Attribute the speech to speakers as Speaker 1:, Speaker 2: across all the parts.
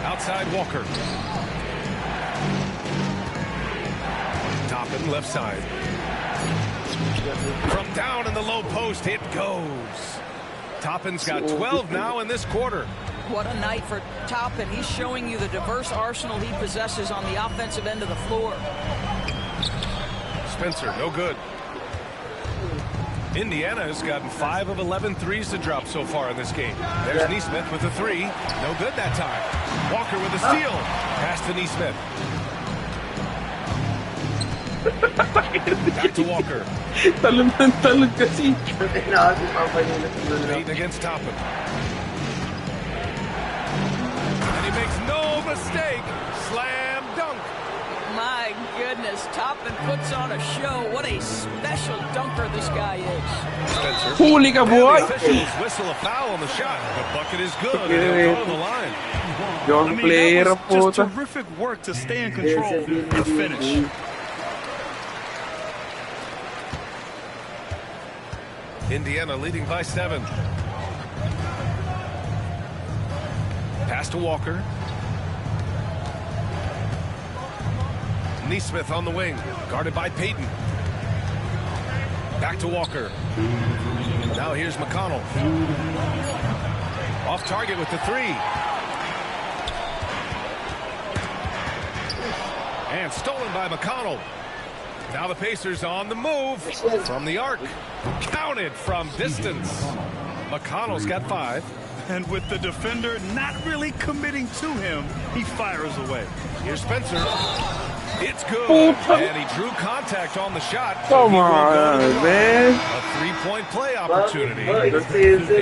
Speaker 1: Outside Walker. Toppin left side. From down in the low post, it goes. Toppin's got 12 now in this quarter.
Speaker 2: What a night for Toppin. He's showing you the diverse arsenal he possesses on the offensive end of the floor.
Speaker 1: Spencer, no good. Indiana has gotten 5 of 11 threes to drop so far in this game. There's Nesmith with a 3. No good that time. Walker with a steal. Pass to Nesmith. Back to Walker. Payton against Toppin. And he makes no mistake. Slam dunk.
Speaker 2: My goodness, Toppin puts on a show. What a special dunker this guy is.
Speaker 1: Spencer.
Speaker 3: Holy
Speaker 1: boy!
Speaker 3: boy!
Speaker 1: The officials whistle a foul on the shot. The bucket is good. And they'll go to the line.
Speaker 3: Young player,
Speaker 4: that was just
Speaker 3: puta.
Speaker 4: terrific work to stay in control and finish.
Speaker 1: Indiana leading by 7. Pass to Walker. Nesmith on the wing, guarded by Payton. Back to Walker. Now here's McConnell. Off target with the 3. And stolen by McConnell. Now the Pacers on the move from the arc. Counted from distance. McConnell's got 5.
Speaker 4: And with the defender not really committing to him, he fires away.
Speaker 1: Here's Spencer. It's good. And he drew contact on the shot.
Speaker 3: Come on, man.
Speaker 1: A 3-point play opportunity. A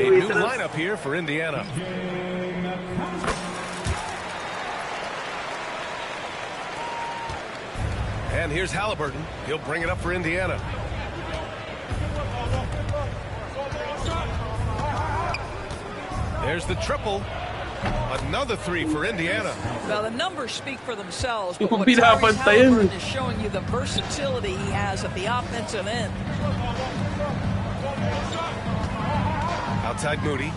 Speaker 1: new lineup here for Indiana. And here's Halliburton. He'll bring it up for Indiana. There's the triple. Another 3 for Indiana.
Speaker 2: Well, the numbers speak for themselves, but
Speaker 3: Kung
Speaker 2: what Tyrese
Speaker 3: pinapantayan.
Speaker 2: Halliburton is showing you the versatility he has at the offensive end.
Speaker 1: Outside Moody.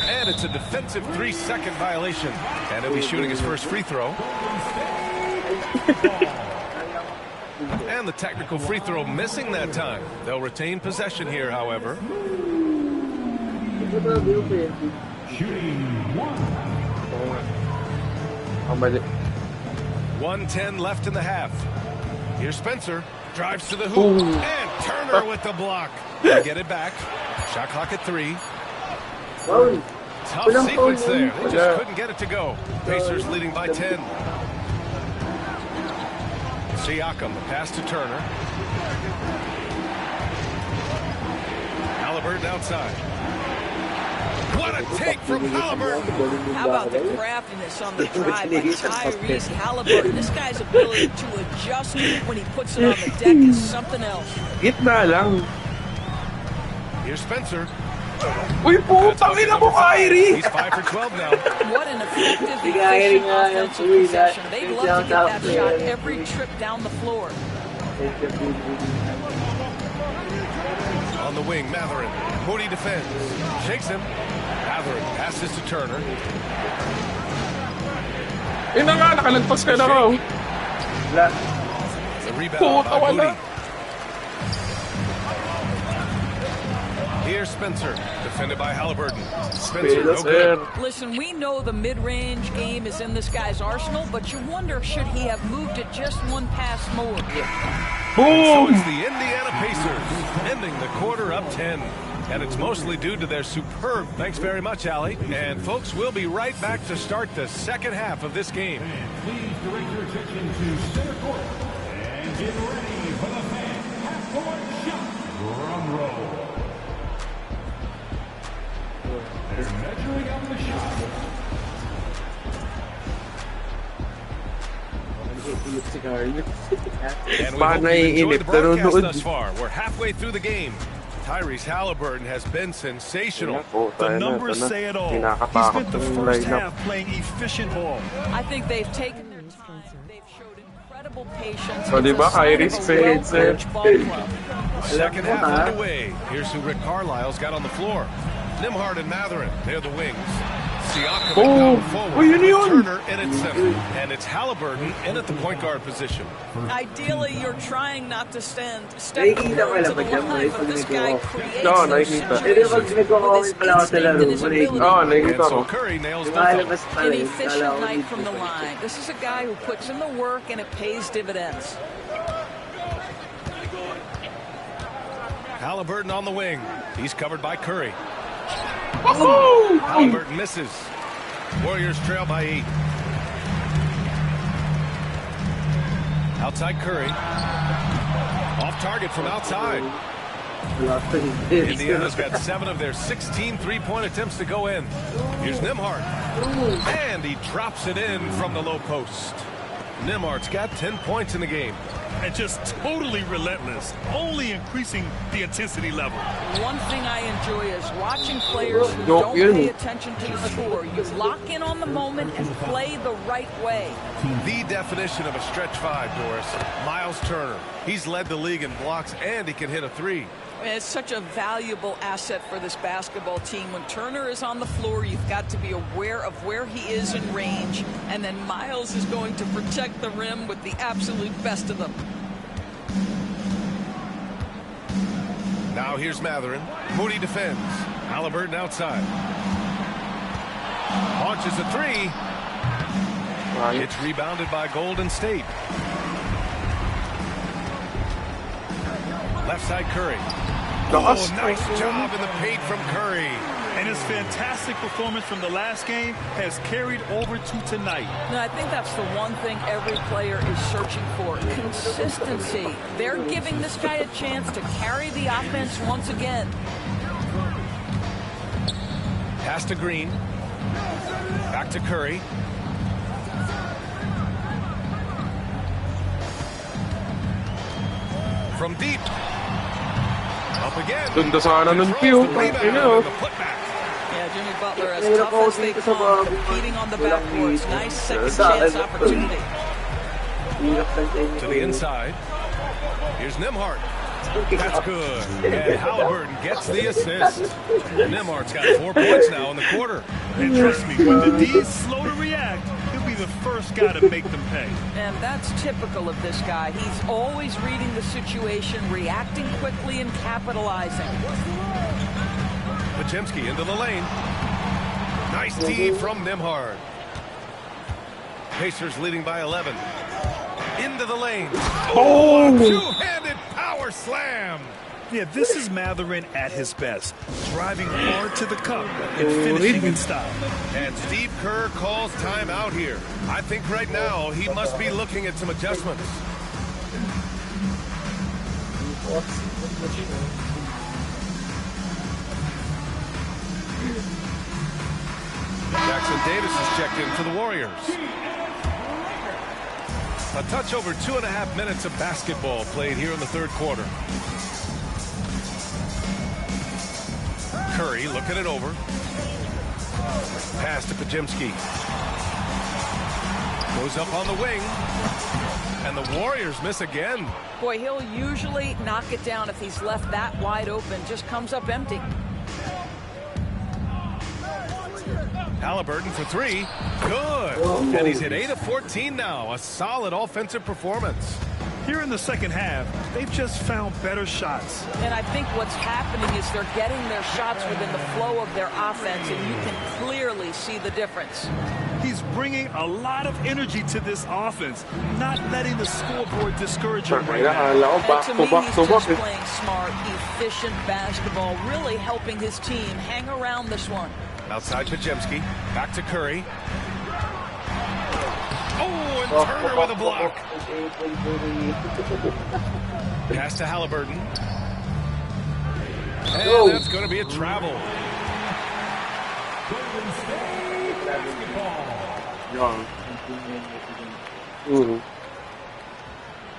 Speaker 1: And it's a defensive 3-second violation. And he'll be shooting his first free throw. And the technical free throw missing that time. They'll retain possession here, however.
Speaker 5: Shooting
Speaker 1: 1:10 left in the half. Here's Spencer. Drives to the hoop. And Turner with the block. They get it back. Shot clock at 3. Tough sequence there. They just couldn't get it to go. Pacers leading by 10. Siakam, the pass to Turner. Halliburton outside. What a take from Halliburton.
Speaker 2: How about the craftiness on the drive by Tyrese Halliburton? This guy's ability to adjust when he puts it on the deck is something else.
Speaker 3: Gitna lang.
Speaker 1: Here's Spencer.
Speaker 3: Uy, putang ina mo, Kyrie!
Speaker 1: He's 5 for 12 now.
Speaker 2: What an effective, efficient offensive possession. They'd love to get that shot every trip down the floor.
Speaker 1: On the wing, Matherin. Moody defends. Shakes him. Matherin passes to Turner.
Speaker 3: Ina nga, nakalagpas ka na raw.
Speaker 1: The rebound by Moody. Here's Spencer, defended by Halliburton. Spencer, no good.
Speaker 2: Listen, we know the mid-range game is in this guy's arsenal, but you wonder, should he have moved it just one pass more?
Speaker 1: So it's the Indiana Pacers ending the quarter up 10. And it's mostly due to their superb. Thanks very much, Allie. And folks, we'll be right back to start the second half of this game.
Speaker 5: And please direct your attention to center court. And get ready for the fan half-court shot. Drum roll. They're measuring up the shot.
Speaker 1: And we hope you've enjoyed the broadcast thus far. We're halfway through the game. Tyrese Halliburton has been sensational.
Speaker 4: The numbers say it all. He spent the first half playing efficient ball.
Speaker 2: I think they've taken their time. They've showed incredible patience.
Speaker 3: So, di ba, Kyrie Spades,
Speaker 2: well-coached ball club.
Speaker 1: Second half underway. Here's who Rick Carlisle's got on the floor. Nimhard and Matherin, they're the wings. Siakam
Speaker 3: Oh,
Speaker 1: down forward.
Speaker 3: oh, yun yun.
Speaker 1: Turner in at center. And it's Halliburton in at the point guard position.
Speaker 2: Ideally, you're trying not to step
Speaker 6: Nakikita ko
Speaker 2: forward to
Speaker 6: lang
Speaker 2: the
Speaker 6: ba dyan,
Speaker 2: line,
Speaker 6: Bryce,
Speaker 2: but
Speaker 6: pag
Speaker 2: this guy
Speaker 6: nag-walk?
Speaker 2: creates
Speaker 3: Oo,
Speaker 2: those
Speaker 3: nakikita.
Speaker 6: Hindi, pag
Speaker 2: situations
Speaker 6: nag-walk
Speaker 2: with his
Speaker 6: pala ako sa
Speaker 2: instinct
Speaker 6: laro,
Speaker 2: and his
Speaker 6: nakikita.
Speaker 2: ability.
Speaker 3: Oo,
Speaker 1: And
Speaker 3: nakikita ko.
Speaker 1: so Curry nails both of
Speaker 6: Lumalabas
Speaker 1: them.
Speaker 6: pala
Speaker 2: An
Speaker 6: eh. Kala
Speaker 2: efficient
Speaker 6: ko
Speaker 2: night
Speaker 6: dito.
Speaker 2: from the line. This is a guy who puts in the work and it pays dividends.
Speaker 1: Halliburton on the wing. He's covered by Curry.
Speaker 3: Oh!
Speaker 1: Halliburton misses. Warriors trail by 8. Outside Curry. Off target from outside.
Speaker 6: Wala pa rin.
Speaker 1: Indiana's got 7 of their 16 three-point attempts to go in. Here's Nimhard. And he drops it in from the low post. Nimhard's got 10 points in the game.
Speaker 4: And just totally relentless, only increasing the intensity level.
Speaker 2: One thing I enjoy is watching players who
Speaker 3: Yo,
Speaker 2: don't
Speaker 3: yun.
Speaker 2: pay attention to the score. You lock in on the moment and play the right way.
Speaker 1: The definition of a stretch 5, Doris. Miles Turner. He's led the league in blocks, and he can hit a 3.
Speaker 2: It's such a valuable asset for this basketball team. When Turner is on the floor, you've got to be aware of where he is in range, and then Miles is going to protect the rim with the absolute best of them.
Speaker 1: Now here's Matherin. Moody defends. Halliburton outside. Launches a 3.
Speaker 3: Right.
Speaker 1: It's rebounded by Golden State. Left side Curry.
Speaker 3: Lakas.
Speaker 1: Oh, nice job in the paint from Curry.
Speaker 4: And his fantastic performance from the last game has carried over to tonight.
Speaker 2: No, I think that's the one thing every player is searching for. Consistency. They're giving this guy a chance to carry the offense once again.
Speaker 1: Pass to Green. Back to Curry. From deep. Up again.
Speaker 3: Ganda sana ng
Speaker 1: Controls
Speaker 3: view.
Speaker 1: the rebound
Speaker 3: Ayun o.
Speaker 1: and the putback.
Speaker 2: Yeah, Jimmy Butler, as tough as they come, competing on the backboards. Nice second chance opportunity.
Speaker 1: To the inside. Here's Nimhard. That's good. And Halliburton gets the assist. Nimhard's got 4 points now in the quarter.
Speaker 4: And trust me, when the D's slow to react, he'll be the first guy to make them pay.
Speaker 2: And that's typical of this guy. He's always reading the situation, reacting quickly, and capitalizing.
Speaker 1: Podziemski into the lane. Nice D from Nimhard. Pacers leading by 11. Into the lane.
Speaker 3: Oh!
Speaker 1: Two-handed power slam.
Speaker 4: Yeah, this is Matherin at his best, driving hard to the cup and finishing in style.
Speaker 1: And Steve Kerr calls timeout here. I think right now he must be looking at some adjustments. Jackson Davis is checked in for the Warriors. A touch over 2.5 minutes of basketball played here in the third quarter. Curry looking it over. Pass to Podziemski. Goes up on the wing. And the Warriors miss again.
Speaker 2: Boy, he'll usually knock it down if he's left that wide open. Just comes up empty.
Speaker 1: Halliburton for 3. Good. And he's hit 8 of 14 now. A solid offensive performance.
Speaker 4: Here in the second half, they've just found better shots.
Speaker 2: And I think what's happening is they're getting their shots within the flow of their offense, and you can clearly see the difference.
Speaker 4: He's bringing a lot of energy to this offense, not letting the scoreboard discourage him right now.
Speaker 3: Akala ko
Speaker 2: And
Speaker 3: back
Speaker 2: to
Speaker 3: to
Speaker 2: me,
Speaker 3: back
Speaker 2: he's
Speaker 3: to
Speaker 2: just
Speaker 3: back.
Speaker 2: playing smart, efficient basketball, really helping his team hang around this one.
Speaker 1: Outside Podziemski. Back to Curry. Oh, and Turner with a block. Pass to Halliburton. And that's going to be a travel.
Speaker 3: Yan.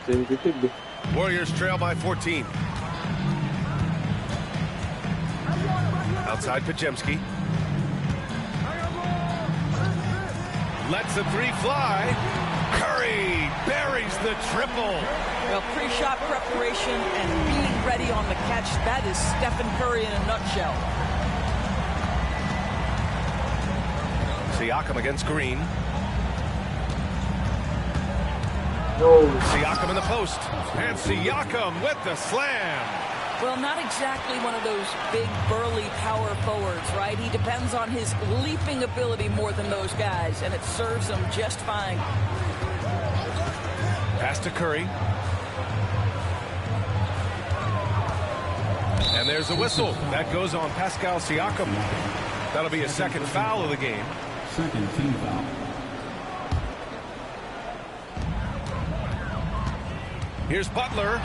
Speaker 3: Sensitive eh.
Speaker 1: Warriors trail by 14. Outside Podziemski. Lets the 3 fly. Curry buries the triple.
Speaker 2: Well, pre-shot preparation and being ready on the catch, that is Stephen Curry in a nutshell.
Speaker 1: Siakam against Green.
Speaker 3: No.
Speaker 1: Siakam in the post. And Siakam with the slam.
Speaker 2: Well, not exactly one of those big, burly power forwards, right? He depends on his leaping ability more than those guys, and it serves him just fine.
Speaker 1: Pass to Curry. And there's a whistle. That goes on Pascal Siakam. That'll be a second foul of the game.
Speaker 5: Second team foul.
Speaker 1: Here's Butler.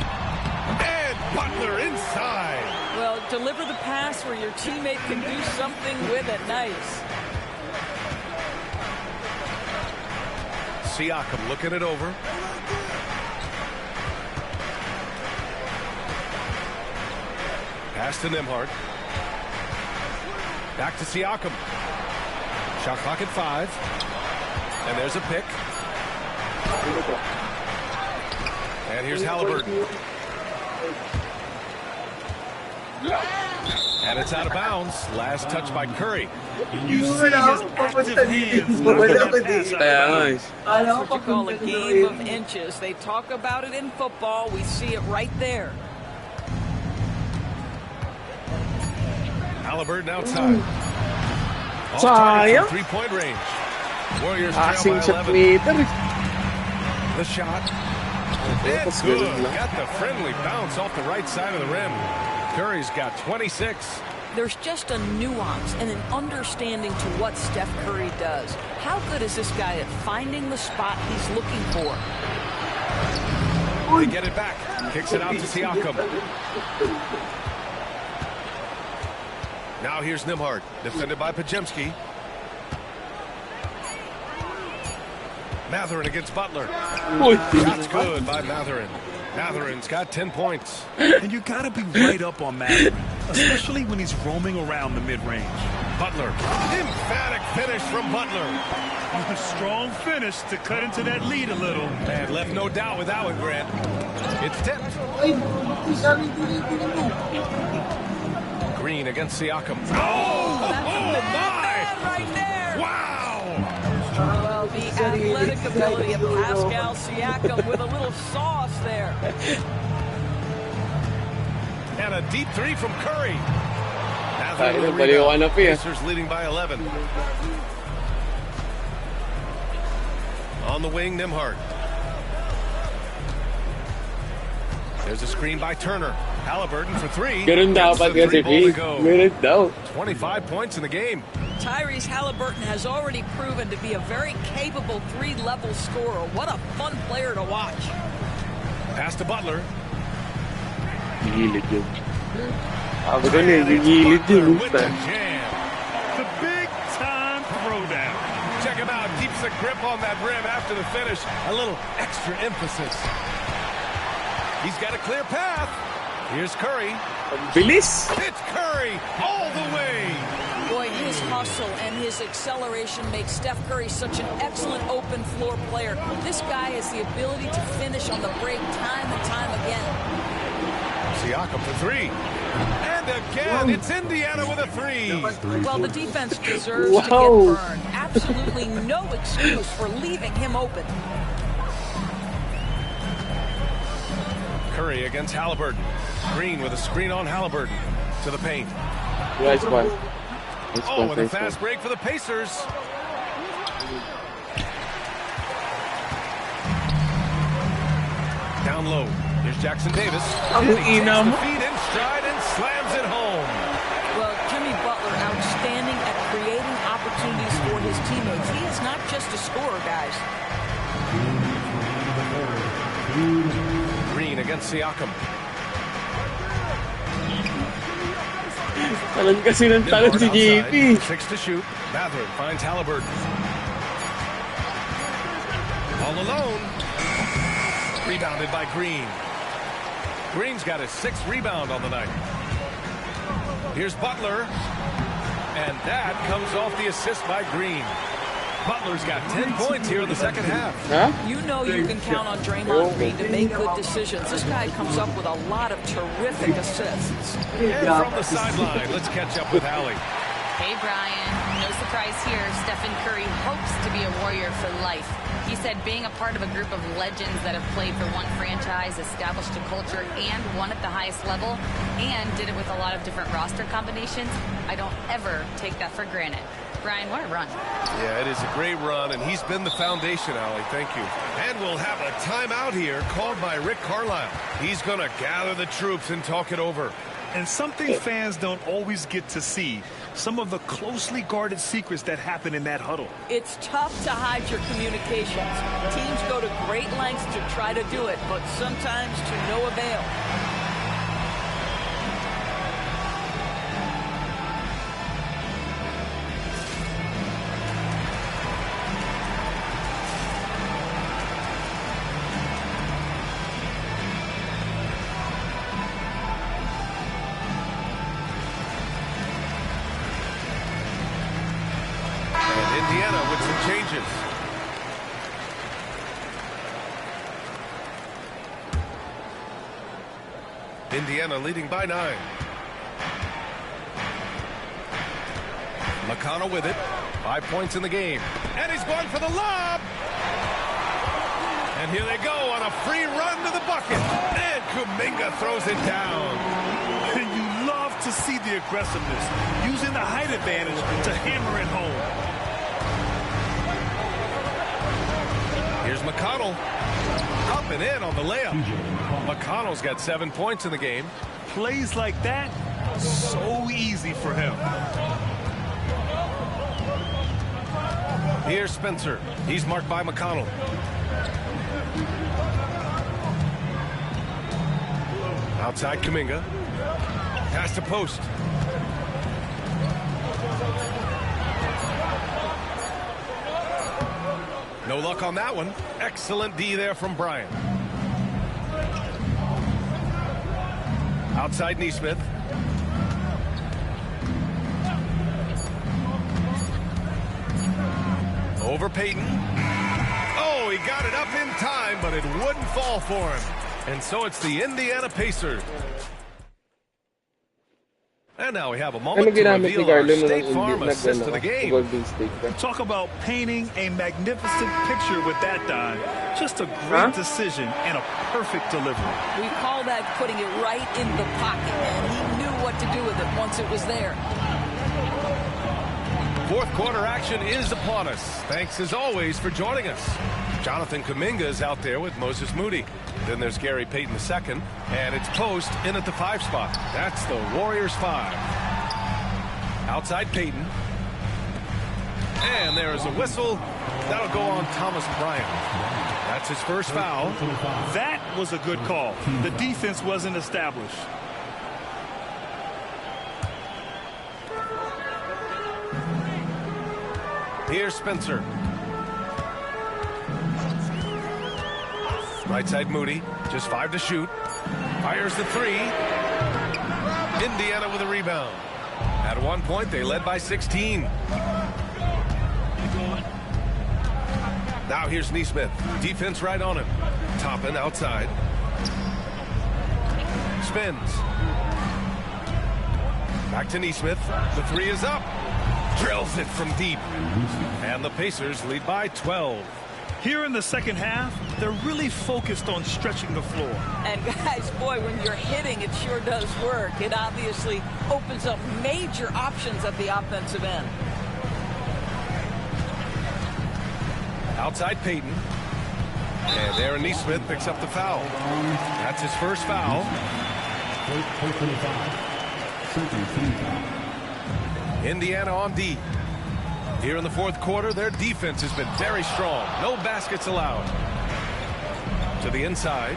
Speaker 1: And Butler inside.
Speaker 2: Well, deliver the pass where your teammate can do something with it. Nice.
Speaker 1: Siakam looking it over. Pass to Nembhard. Back to Siakam. Shot clock at 5. And there's a pick. And here's Halliburton. And it's out of bounds. Last touch by Curry.
Speaker 4: You see his active hands. knocking that pass out of bounds.
Speaker 2: That's what you call a game of inches. They talk about it in football. We see it right there.
Speaker 1: Halliburton outside. Off target from three-point range. Warriors trail by 11. The shot. It's good. Got the friendly bounce off the right side of the rim. Curry's got 26.
Speaker 2: There's just a nuance and an understanding to what Steph Curry does. How good is this guy at finding the spot he's looking for?
Speaker 1: They get it back. Kicks it out to Siakam. Now here's Nembhard, defended by Podziemski. Mathurin against Butler. That's good by Mathurin. Mathurin's got 10 points.
Speaker 4: And you got to be right up on Mathurin, especially when he's roaming around the mid-range.
Speaker 1: Butler. Emphatic finish from Butler.
Speaker 4: A strong finish to cut into that lead a little.
Speaker 1: And left no doubt with that one, Grant. It's tipped. Green against Siakam. Oh my!
Speaker 2: Right there.
Speaker 1: Wow!
Speaker 2: Well, the athletic ability of Pascal Siakam with a little sauce there.
Speaker 1: And a deep three from Curry. Pacers leading by 11. On the wing, Nembhard. There's a screen by Turner. Halliburton for 3.
Speaker 7: Ganun dapat kasi, ganun daw.
Speaker 1: 25 points in the game.
Speaker 2: Tyrese Halliburton has already proven to be a very capable 3-level scorer. What a fun player to watch.
Speaker 1: Pass to Butler.
Speaker 7: Gigilid yun. Ako doon gigilid yun.
Speaker 1: With the jam.
Speaker 4: The big-time throwdown.
Speaker 1: Check him out. Keeps the grip on that rim after the finish. A little extra emphasis. He's got a clear path. Here's Curry.
Speaker 7: Bilis.
Speaker 1: It's Curry all the way.
Speaker 2: Boy, his hustle and his acceleration makes Steph Curry such an excellent open floor player. This guy has the ability to finish on the break time and time again.
Speaker 1: Siakam for 3. And again, it's Indiana with a 3.
Speaker 2: Well, the defense deserves to get burned. Absolutely no excuse for leaving him open.
Speaker 1: Curry against Halliburton. Green with a screen on Halliburton. To the paint.
Speaker 7: Nice one.
Speaker 1: Oh, and a fast break for the Pacers. Down low. Here's Jackson Davis. And he takes the feed in stride and slams it home.
Speaker 2: Well, Jimmy Butler, outstanding at creating opportunities for his teammates. He is not just a scorer, guys.
Speaker 1: Green against Siakam.
Speaker 7: Talan kasi ng talan si JP.
Speaker 1: 6 to shoot. Mathurin finds Halliburton. All alone. Rebounded by Green. Green's got his 6th rebound on the night. Here's Butler. And that comes off the assist by Green. Butler's got 10 points here in the second half.
Speaker 7: Huh?
Speaker 2: You know you can count on Draymond Green to make good decisions. This guy comes up with a lot of terrific assists.
Speaker 1: And from the sideline, let's catch up with Allie.
Speaker 8: Hey, Brian. No surprise here, Stephen Curry hopes to be a Warrior for life. He said being a part of a group of legends that have played for one franchise, established a culture, and won at the highest level, and did it with a lot of different roster combinations, I don't ever take that for granted. Brian, what a run.
Speaker 1: Yeah, it is a great run, and he's been the foundation, Allie. Thank you. And we'll have a timeout here called by Rick Carlisle. He's going to gather the troops and talk it over.
Speaker 4: And something fans don't always get to see, some of the closely guarded secrets that happen in that huddle.
Speaker 2: It's tough to hide your communications. Teams go to great lengths to try to do it, but sometimes to no avail.
Speaker 1: Indiana with some changes. Indiana leading by 9. McConnell with it. 5 points in the game. And he's going for the lob. And here they go on a free run to the bucket. And Kuminga throws it down.
Speaker 4: And you love to see the aggressiveness, using the height advantage to hammer it home.
Speaker 1: Here's McConnell. Up and in on the layup. McConnell's got 7 points in the game.
Speaker 4: Plays like that, so easy for him.
Speaker 1: Here's Spencer. He's marked by McConnell. Outside Kuminga. Pass to post. No luck on that one. Excellent D there from Bryant. Outside Nesmith. Over Payton. Oh, he got it up in time, but it wouldn't fall for him. And so it's the Indiana Pacers. And now we have a moment to reveal our State Farm assist to the game.
Speaker 4: Talk about painting a magnificent picture with that dime. Just a great decision and a perfect delivery.
Speaker 2: We call that putting it right in the pocket, and he knew what to do with it once it was there.
Speaker 1: Fourth quarter action is upon us. Thanks as always for joining us. Jonathan Kuminga is out there with Moses Moody. Then there's Gary Payton II, and it's Post in at the 5 spot. That's the Warriors 5. Outside Payton. And there is a whistle. That'll go on Thomas Bryant. That's his first foul.
Speaker 4: That was a good call. The defense wasn't established.
Speaker 1: Here's Spencer. Right side Moody, just 5 to shoot. Fires the 3. Indiana with a rebound. At one point, they led by 16. Now here's Nesmith. Defense right on him. Toppin outside. Spins. Back to Nesmith. The 3 is up. Drills it from deep. And the Pacers lead by 12.
Speaker 4: Here in the second half, they're really focused on stretching the floor.
Speaker 2: And guys, boy, when you're hitting, it sure does work. It obviously opens up major options at the offensive end.
Speaker 1: Outside Payton. And Aaron Nesmith picks up the foul. That's his first foul. Indiana on D. Here in the fourth quarter, their defense has been very strong. No baskets allowed. To the inside.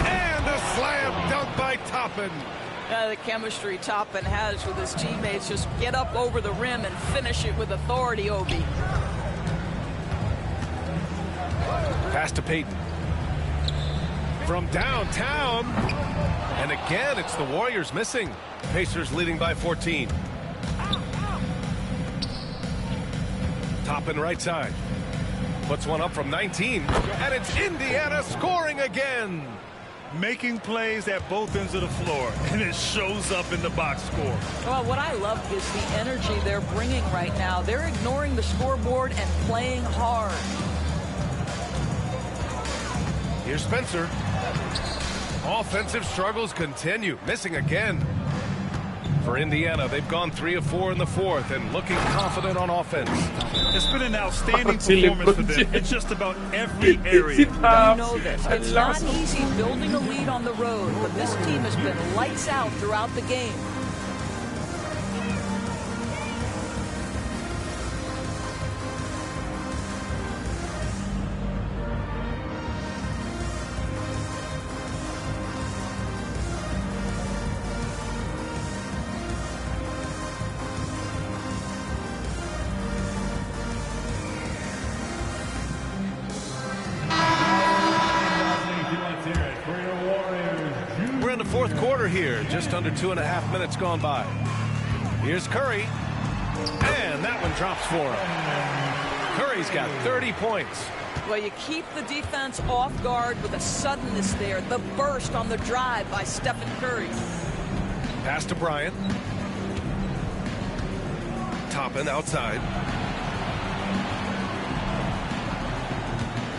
Speaker 1: And a slam dunk by Toppin.
Speaker 2: The chemistry Toppin has with his teammates. Just get up over the rim and finish it with authority, Obi.
Speaker 1: Pass to Payton. From downtown. And again, it's the Warriors missing. Pacers leading by 14. Toppin right side. Puts one up from 19. And it's Indiana scoring again.
Speaker 4: making plays at both ends of the floor, and it shows up in the box score.
Speaker 2: Well, what I love is the energy they're bringing right now. They're ignoring the scoreboard and playing hard.
Speaker 1: Here's Spencer. Offensive struggles continue. Missing again. For Indiana, they've gone 3 of 4 in the fourth and looking confident on offense.
Speaker 4: It's been an outstanding performance for them in just about every area.
Speaker 2: You know this. It's not easy building a lead on the road, but this team has been lights out throughout the game.
Speaker 1: Fourth quarter here, just under 2.5 minutes gone by. Here's Curry, and that one drops for him. Curry's got 30 points.
Speaker 2: Well, you keep the defense off guard with a suddenness there. The burst on the drive by Stephen Curry.
Speaker 1: Pass to Bryant. Toppin outside.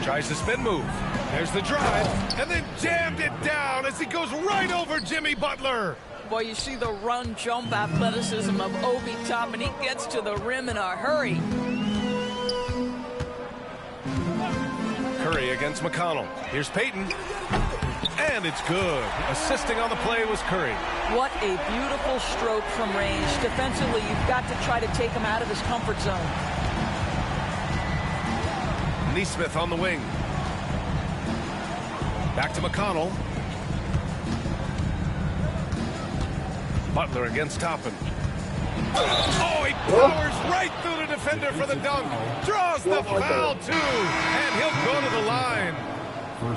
Speaker 1: Tries the spin move. There's the drive, and then jammed it down as he goes right over Jimmy Butler.
Speaker 2: Boy, you see the run jump athleticism of Obi Toppin. He gets to the rim in a hurry.
Speaker 1: Curry against McConnell. Here's Payton. And it's good. Assisting on the play was Curry.
Speaker 2: What a beautiful stroke from range. Defensively, you've got to try to take him out of his comfort zone.
Speaker 1: Nesmith on the wing. Back to McConnell. Butler against Toppin. Oh, he powers right through the defender for the dunk. Draws the foul, too. And he'll go to the line.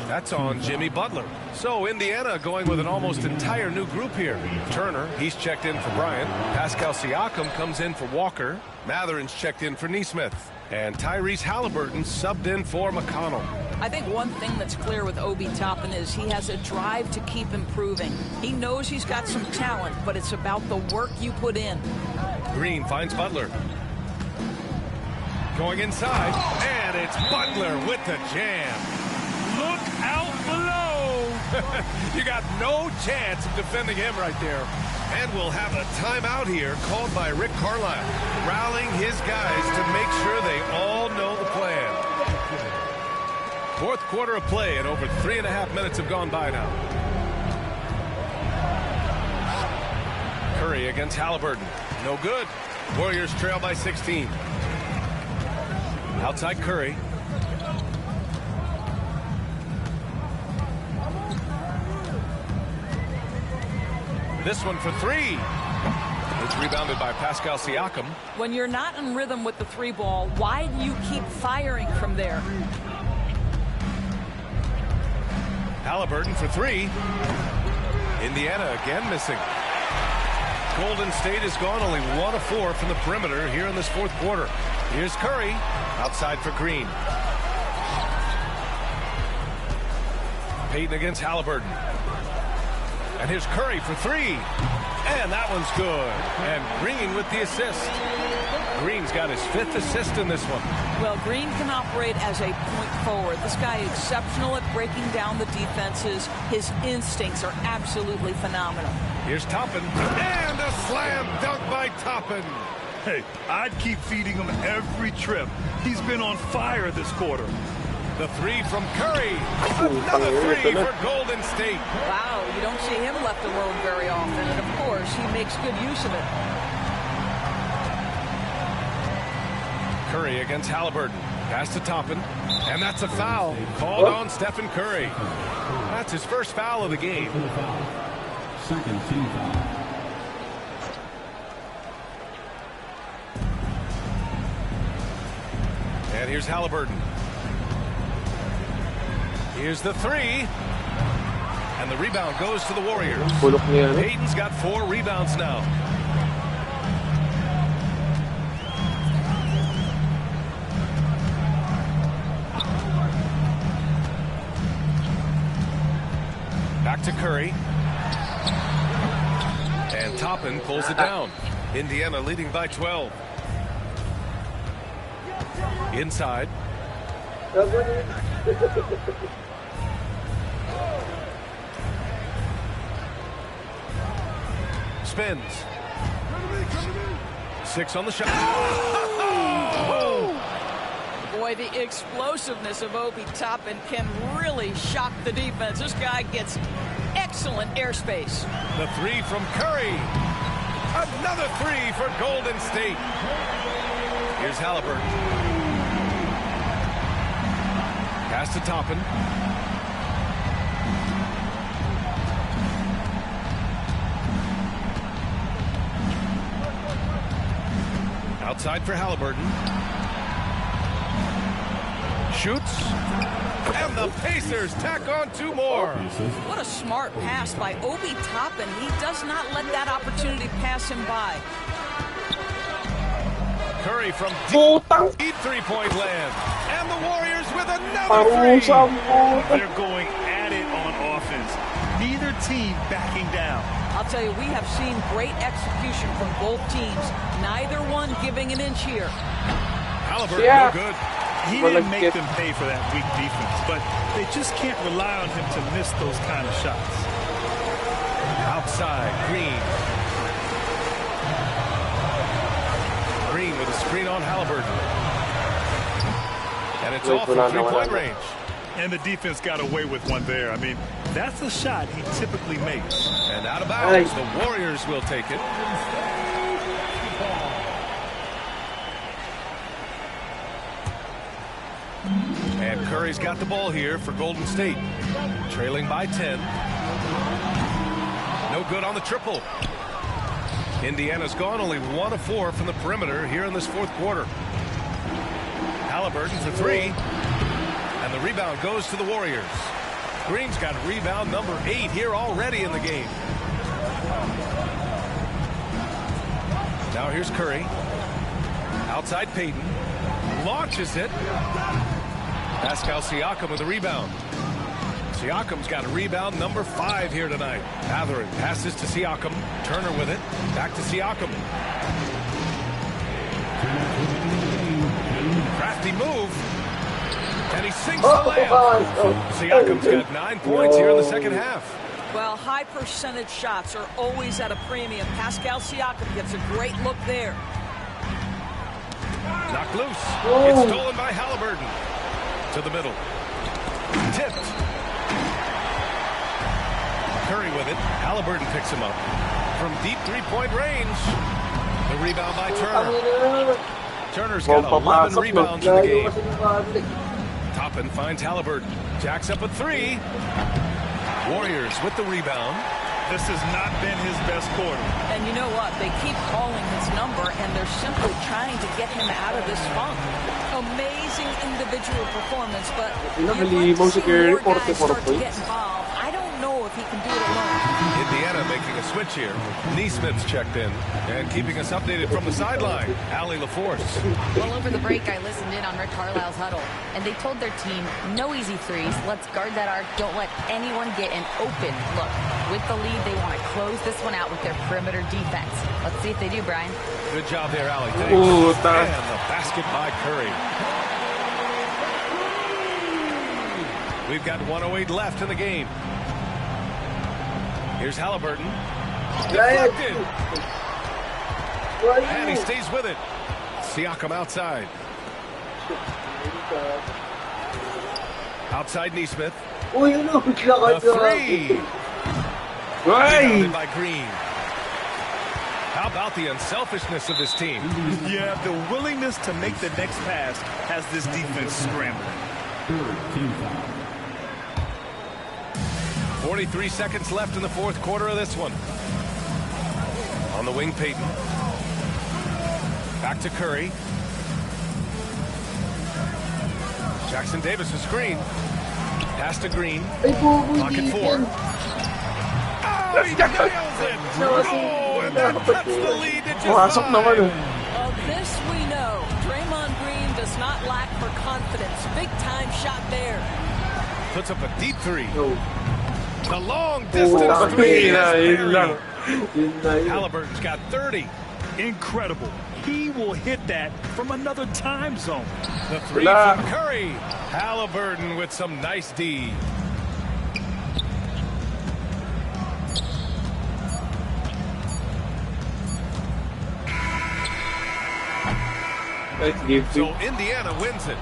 Speaker 1: That's on Jimmy Butler. So Indiana going with an almost entire new group here. Turner, he's checked in for Bryant. Pascal Siakam comes in for Walker. Matherin's checked in for Nesmith. And Tyrese Halliburton subbed in for McConnell.
Speaker 2: I think one thing that's clear with Obi Toppin is he has a drive to keep improving. He knows he's got some talent, but it's about the work you put in.
Speaker 1: Green finds Butler. Going inside, and it's Butler with the jam.
Speaker 4: Look out below.
Speaker 1: You got no chance of defending him right there. And we'll have a timeout here called by Rick Carlisle, rallying his guys to make sure they all know the plan. Fourth quarter of play, and over 3.5 minutes have gone by now. Curry against Halliburton. No good. Warriors trail by 16. Outside Curry. This one for three. It's rebounded by Pascal Siakam.
Speaker 2: When you're not in rhythm with the three ball, why do you keep firing from there?
Speaker 1: Halliburton for three. Indiana again missing. Golden State has gone only 1 of 4 from the perimeter here in this fourth quarter. Here's Curry outside for Green. Payton against Halliburton. And here's Curry for three. And that one's good. And Green with the assist. Green's got his 5th assist in this one.
Speaker 2: Well, Green can operate as a point forward. This guy is exceptional at breaking down the defenses. His instincts are absolutely phenomenal.
Speaker 1: Here's Toppin. And a slam dunk by Toppin.
Speaker 4: Hey, I'd keep feeding him every trip. He's been on fire this quarter.
Speaker 1: The three from Curry. Another three for Golden State.
Speaker 2: Wow, you don't see him left alone very often. And, of course, he makes good use of it.
Speaker 1: Curry against Halliburton. Pass to Toppin. And that's a foul. Called on Stephen Curry. That's his first foul of the game.
Speaker 5: Second team foul.
Speaker 1: And here's Halliburton. Here's the three. And the rebound goes to the Warriors. Payton's got 4 rebounds now. Back to Curry. And Toppin pulls it down. Indiana leading by 12. Inside. Spins. 6 on the shot.
Speaker 2: Boy, the explosiveness of Obi Toppin can really shock the defense. This guy gets excellent airspace.
Speaker 1: The 3 from Curry. Another 3 for Golden State. Here's Halliburton. Pass to Toppin. Outside for Halliburton. Shoots. And the Pacers tack on 2 more.
Speaker 2: What a smart pass by Obi Toppin. He does not let that opportunity pass him by.
Speaker 1: Curry from deep 3-point land. And the Warriors with another 3.
Speaker 4: They're going at it on offense. Neither team backing down.
Speaker 2: I'll tell you, we have seen great execution from both teams. Neither one giving an inch here.
Speaker 1: Halliburton, no good.
Speaker 4: He didn't make them pay for that weak defense, but they just can't rely on him to miss those kind of shots.
Speaker 1: Outside, Green. Green with a screen on Halliburton. And it's off from 3-point range.
Speaker 4: And the defense got away with one there. I mean, that's a shot he typically makes.
Speaker 1: And out of bounds, the Warriors will take it. And Curry's got the ball here for Golden State. Trailing by 10. No good on the triple. Indiana's gone only 1 of 4 from the perimeter here in this 4th quarter. Halliburton for 3. And the rebound goes to the Warriors. Green's got rebound number 8 here already in the game. Now here's Curry. Outside Payton. Launches it. Pascal Siakam with the rebound. Siakam's got a rebound number 5 here tonight. Mathurin passes to Siakam. Turner with it. Back to Siakam. Crafty move. And he sinks the layup. Siakam's got 9 points here in the second half.
Speaker 2: Well, high percentage shots are always at a premium. Pascal Siakam gets a great look there.
Speaker 1: Knocked loose. It's stolen by Halliburton. To the middle. Tipped. Curry with it. Halliburton picks him up. From deep 3-point range. The rebound by Turner. Turner's got 11 rebounds in the game. Toppin finds Halliburton. Jacks up a 3. Warriors with the rebound.
Speaker 4: This has not been his best quarter.
Speaker 2: And you know what? They keep calling his number, and they're simply trying to get him out of this funk. Amazing individual performance, but you'd like to see more guys start to get involved. I don't know if he can do it alone.
Speaker 1: Indiana making a switch here. Neesmith's checked in. And keeping us updated from the sideline, Allie LaForce.
Speaker 8: Well, over the break, I listened in on Rick Carlisle's huddle, and they told their team, no easy threes. Let's guard that arc. Don't let anyone get an open look. With the lead, they want to close this one out with their perimeter defense. Let's see if they do, Brian.
Speaker 1: Good job there, Allie. Thanks. And the basket by Curry. We've got 1:08 left in the game. Here's Halliburton. Deflected. And he stays with it. Siakam outside. Outside Neesmith. The 3. Rebounded by Green. How about the unselfishness of this team?
Speaker 4: Yeah, the willingness to make the next pass has this defense scrambling.
Speaker 1: 43 seconds left in the 4th quarter of this one. On the wing, Payton. Back to Curry. Jackson Davis a screen. Pass to Green. Pocket 4. Oh, he nails it! Oh, and that cuts the lead to just 5.
Speaker 2: Of this we know. Draymond Green does not lack for confidence. Big time shot there.
Speaker 1: Puts up a deep 3. The long distance three is
Speaker 7: Yun lang.
Speaker 6: Yun na yun.
Speaker 1: Halliburton's got 30.
Speaker 4: Incredible. He will hit that from another time zone.
Speaker 1: The three
Speaker 7: Wala.
Speaker 1: from Curry. Halliburton with some nice D.
Speaker 7: Nice game,
Speaker 1: So Indiana wins it.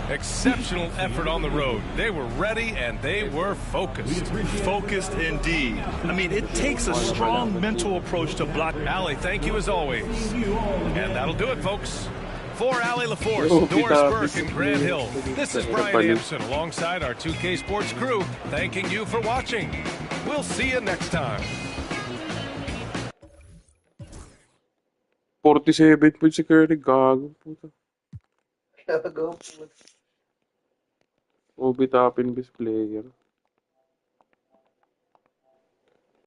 Speaker 1: Exceptional effort on the road. They were ready and they were focused.
Speaker 4: Focused indeed. I mean, it takes a strong mental approach to block.
Speaker 1: Allie, thank you as always. And that'll do it, folks. For Allie LaForce,
Speaker 7: Oh,
Speaker 1: Doris
Speaker 7: kita-
Speaker 1: Burke, and Grant Hill, this is Brian Anderson alongside our 2K Sports crew, thanking you for watching. We'll see you next time.
Speaker 7: 47 points si Curry. Gago. Puta.
Speaker 6: Gago.
Speaker 7: Obi top in best player.